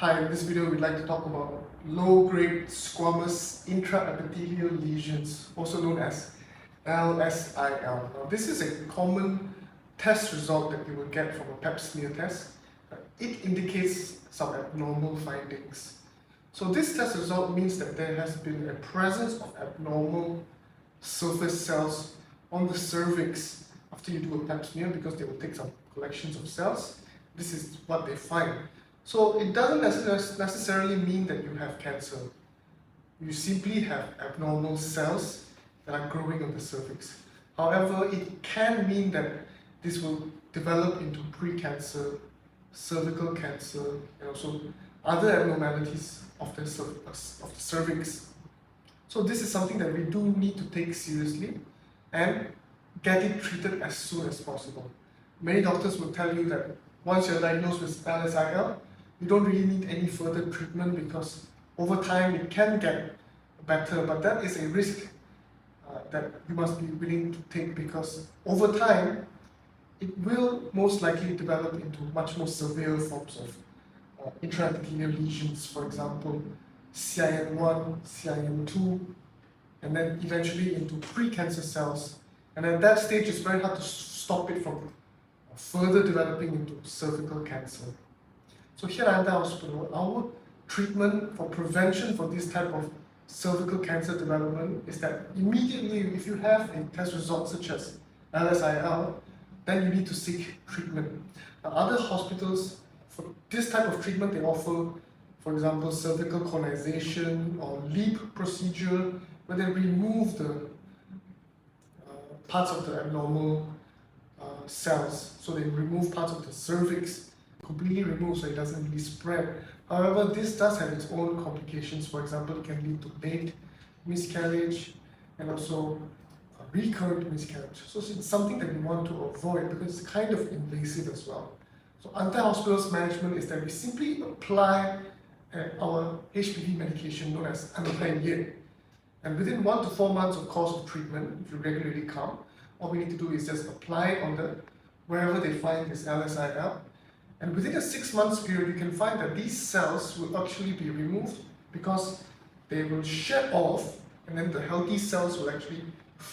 Hi, in this video we'd like to talk about low-grade squamous intraepithelial lesions, also known as LSIL. Now, this is a common test result that you will get from a Pap smear test. It indicates some abnormal findings. So this test result means that there has been a presence of abnormal surface cells on the cervix after you do a Pap smear, because they will take some collections of cells. This is what they find. So it doesn't necessarily mean that you have cancer. You simply have abnormal cells that are growing on the cervix. However, it can mean that this will develop into pre-cancer, cervical cancer, and also other abnormalities of the cervix. So this is something that we do need to take seriously and get it treated as soon as possible. Many doctors will tell you that once you're diagnosed with LSIL, you don't really need any further treatment because over time it can get better, but that is a risk that you must be willing to take, because over time it will most likely develop into much more severe forms of intraepithelial lesions, for example CIN1, CIN2, and then eventually into pre-cancer cells. And at that stage it's very hard to stop it from further developing into cervical cancer. So here at Antai Hospital, our treatment for prevention for this type of cervical cancer development is that immediately if you have a test result such as LSIL, then you need to seek treatment. Now, other hospitals, for this type of treatment, they offer, for example, cervical colonization or LEAP procedure, where they remove the parts of the abnormal cells. So they remove parts of the cervix, completely remove so it doesn't really spread. However, this does have its own complications. For example, it can lead to late miscarriage and also recurrent miscarriage. So it's something that we want to avoid because it's kind of invasive as well. So Antai Hospital's management is that we simply apply our HPV medication known as Antai. And within 1 to 4 months of course of treatment, if you regularly come, all we need to do is just apply it on wherever they find this LSIL. And within a 6 months period, you can find that these cells will actually be removed because they will shed off, and then the healthy cells will actually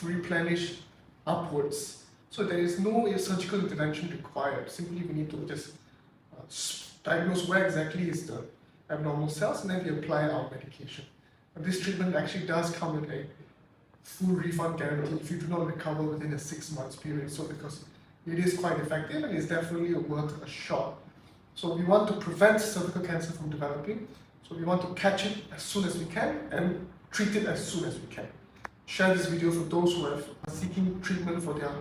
replenish upwards. So there is no surgical intervention required. Simply we need to just diagnose where exactly is the abnormal cells, and then we apply our medication. And this treatment actually does come with a full refund guarantee if you do not recover within a 6 months period. So because it is quite effective and it's definitely worth a shot. So we want to prevent cervical cancer from developing. So we want to catch it as soon as we can and treat it as soon as we can. Share this video for those who are seeking treatment for their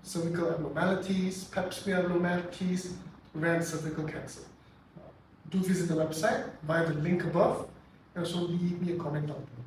cervical abnormalities, Pap smear abnormalities, rare and cervical cancer. Do visit the website via the link above, and also leave me a comment down below.